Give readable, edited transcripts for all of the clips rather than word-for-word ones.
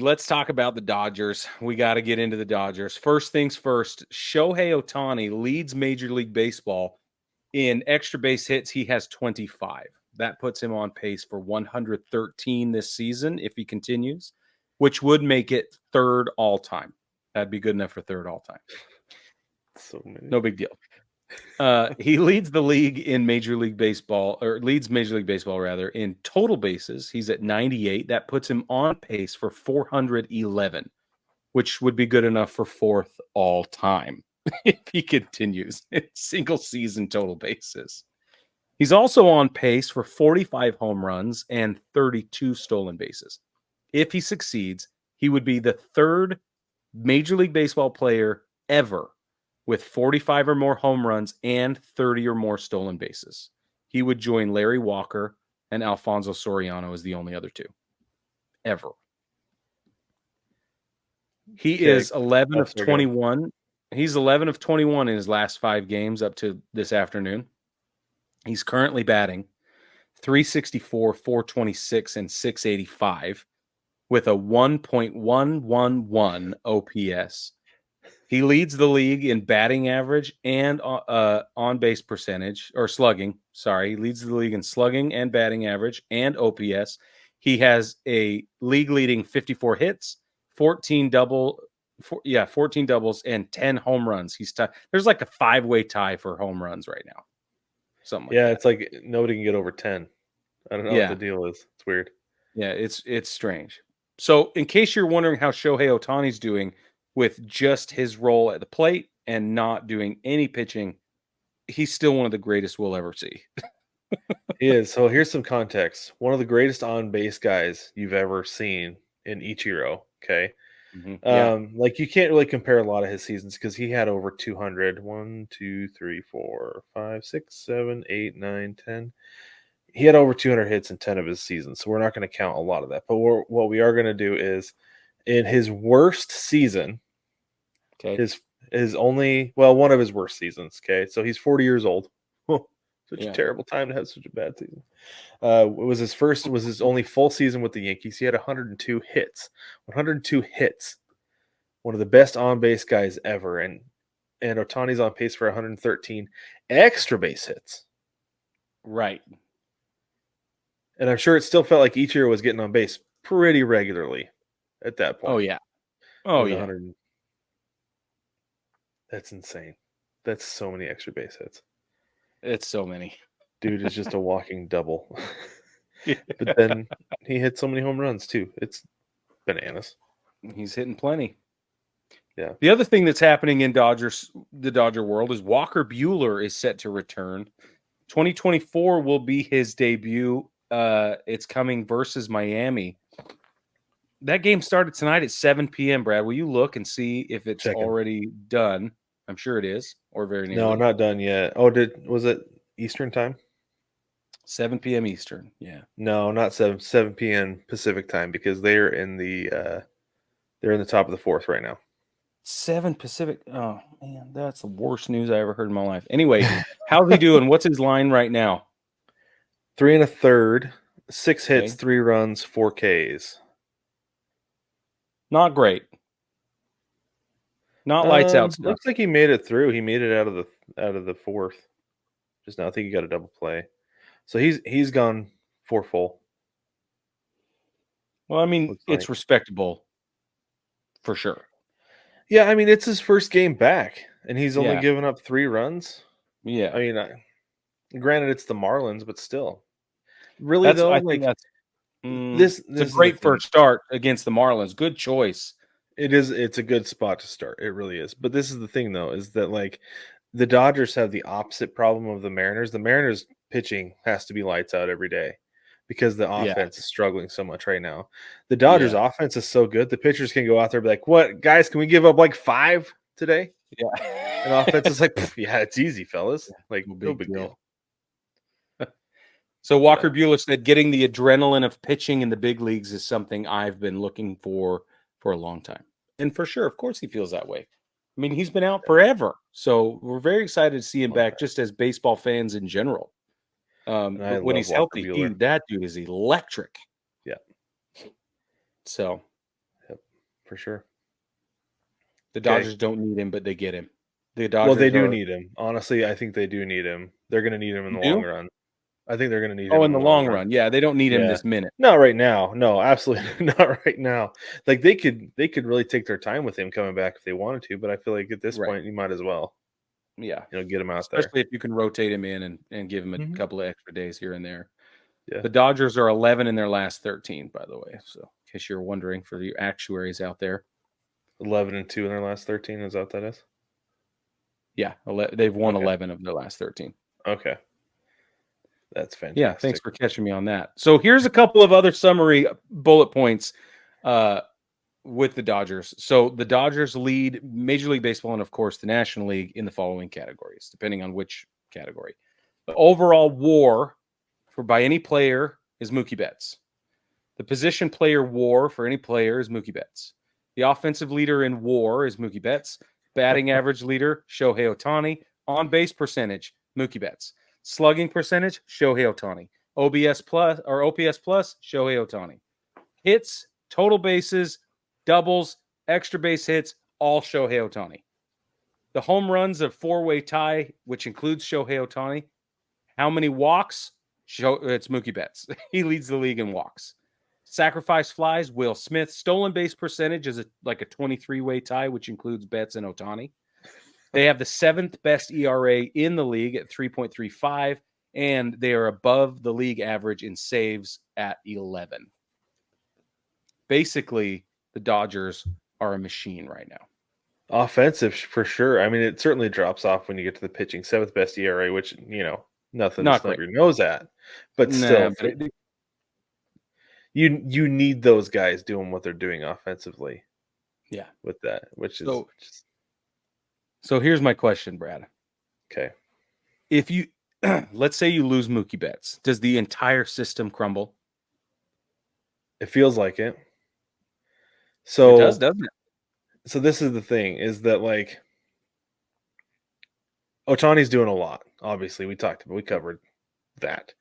Let's talk about the Dodgers. We got to get into the Dodgers. First things first, Shohei Ohtani leads Major League Baseball in extra base hits. He has 25. That puts him on pace for 113 this season if he continues, which would make it third all time. That'd be good enough for third all time. So many. No big deal. He leads the league in Major League Baseball, or leads Major League Baseball rather, in total bases. He's at 98. That puts him on pace for 411, which would be good enough for fourth all time if he continues in single season total bases. He's also on pace for 45 home runs and 32 stolen bases. If he succeeds, he would be the third Major League Baseball player ever with 45 or more home runs and 30 or more stolen bases. He would join Larry Walker and Alfonso Soriano as the only other two ever. He is 11 of 21. He's 11 of 21 in his last 5 games up to this afternoon. He's currently batting 364, 426, and 685 with a 1.111 OPS. He leads the league in batting average and on-base percentage, or slugging. Sorry, he leads the league in slugging and batting average and OPS. He has a league-leading 54 hits, 14 doubles, and 10 home runs. There's like a 5-way tie for home runs right now. Something like that. It's like nobody can get over 10. I don't know what the deal is. It's weird. Yeah, it's strange. So, in case you're wondering how Shohei Ohtani's doing with just his role at the plate and not doing any pitching, he's still one of the greatest we'll ever see. He is. So here's some context. One of the greatest on-base guys you've ever seen in Ichiro, okay? Mm-hmm. Like you can't really compare a lot of his seasons because he had over 200. 1, 2, 3, 4, 5, 6, 7, 8, 9, 10. He had over 200 hits in 10 of his seasons, so we're not going to count a lot of that. But what we are going to do is in his worst season, Okay. one of his worst seasons, okay? So he's 40 years old. Such a terrible time to have such a bad season. Was his only full season with the Yankees. He had 102 hits. 102 hits. One of the best on-base guys ever. And Ohtani's on pace for 113 extra base hits. Right. And I'm sure it still felt like each year was getting on base pretty regularly at that point. Oh, yeah. Oh, yeah. That's insane. That's so many extra base hits. It's so many. Dude is just a walking double. But then he hit so many home runs, too. It's bananas. He's hitting plenty. Yeah. The other thing that's happening in the Dodger world is Walker Buehler is set to return. 2024 will be his debut. It's coming versus Miami. That game started tonight at 7 p.m., Brad. Will you look and see if it's already done? I'm sure it is, or very nearly. No, not done yet. Oh, was it Eastern time? 7 p.m. Eastern, yeah. No, not 7 p.m. Pacific time because they're in the top of the 4th right now. 7 Pacific. Oh, man, that's the worst news I ever heard in my life. Anyway, how's he doing? What's his line right now? 3 1/3, 6 hits, 3 runs, 4 Ks. Not great. Not lights out stuff. Looks like he made it through. He made it out of the 4th. Just now, I think he got a double play. So he's gone 4 full. Well, I mean, it's respectable for sure. Yeah, I mean, it's his first game back, and he's only given up 3 runs. Yeah. I mean, granted, it's the Marlins, but still. Really, though, it's a great first start against the Marlins. Good choice. It's a good spot to start. It really is. But this is the thing, though, is that, like, the Dodgers have the opposite problem of the Mariners. The Mariners pitching has to be lights out every day because the offense is struggling so much right now. The Dodgers offense is so good. The pitchers can go out there and be like, what, guys, can we give up like 5 today? Yeah. And offense is like, yeah, it's easy, fellas. Like, no big deal. So Walker Buehler said getting the adrenaline of pitching in the big leagues is something I've been looking for a long time. And for sure, of course, he feels that way. I mean, he's been out forever. So we're very excited to see him back just as baseball fans in general. But when he's healthy, that dude is electric. Yeah. So, yep. for sure. The Dodgers don't need him, but they get him. The Dodgers Well, they do need him. Honestly, I think they do need him. They're going to need him in the long run. I think they're going to need him in the long run. Yeah, they don't need him this minute. Not right now. No, absolutely not right now. Like they could really take their time with him coming back if they wanted to, but I feel like at this point you might as well. Yeah. Get him out Especially if you can rotate him in and give him a couple of extra days here and there. Yeah. The Dodgers are 11 in their last 13, by the way. So, in case you're wondering for the actuaries out there. 11-2 in their last 13. Is that what that is? Yeah. They've won 11 of their last 13. Okay. That's fantastic. Yeah, thanks for catching me on that. So here's a couple of other summary bullet points with the Dodgers. So the Dodgers lead Major League Baseball and, of course, the National League in the following categories, depending on which category. The overall WAR by any player is Mookie Betts. The position player WAR for any player is Mookie Betts. The offensive leader in WAR is Mookie Betts. Batting average leader, Shohei Ohtani. On base percentage, Mookie Betts. Slugging percentage, Shohei Ohtani. OPS plus, Shohei Ohtani. Hits, total bases, doubles, extra base hits, all Shohei Ohtani. The home runs of four-way tie, which includes Shohei Ohtani. How many walks? It's Mookie Betts. He leads the league in walks. Sacrifice flies, Will Smith. Stolen base percentage is like a 23-way tie, which includes Betts and Ohtani. They have the 7th best ERA in the league at 3.35, and they are above the league average in saves at 11. Basically, the Dodgers are a machine right now. Offensive for sure. I mean, it certainly drops off when you get to the pitching. 7th best ERA, which, nothing to snub your nose at. But still, you need those guys doing what they're doing offensively. Yeah. With that, which is... So here's my question, Brad. Okay. If you, let's say you lose Mookie Betts, does the entire system crumble? It feels like it. So it does, doesn't it? So this is the thing, is that like Ohtani's doing a lot. Obviously, we covered that.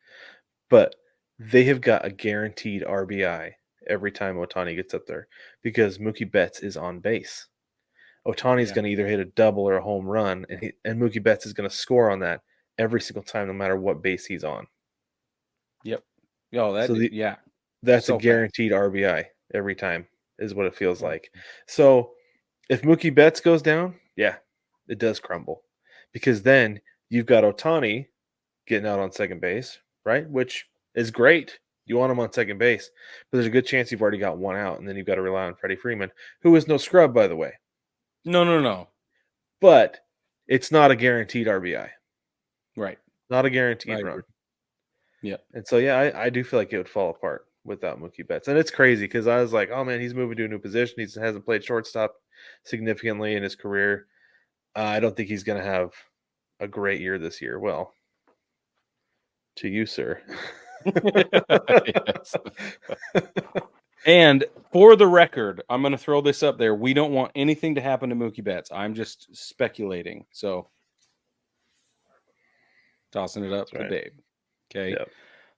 But they have got a guaranteed RBI every time Ohtani gets up there because Mookie Betts is on base. Ohtani's going to either hit a double or a home run, and Mookie Betts is going to score on that every single time, no matter what base he's on. Yep. That's a guaranteed RBI every time, is what it feels like. So if Mookie Betts goes down, it does crumble, because then you've got Ohtani getting out on second base, right? Which is great. You want him on second base, but there's a good chance you've already got one out, and then you've got to rely on Freddie Freeman, who is no scrub, by the way. No. But it's not a guaranteed RBI. Right. Not a guaranteed run. Yeah. And so, I do feel like it would fall apart without Mookie Betts. And it's crazy because I was like, oh, man, he's moving to a new position. He hasn't played shortstop significantly in his career. I don't think he's going to have a great year this year. Well, to you, sir. And for the record, I'm going to throw this up there. We don't want anything to happen to Mookie Betts. I'm just speculating. So tossing it up to Dave. Okay. Yep.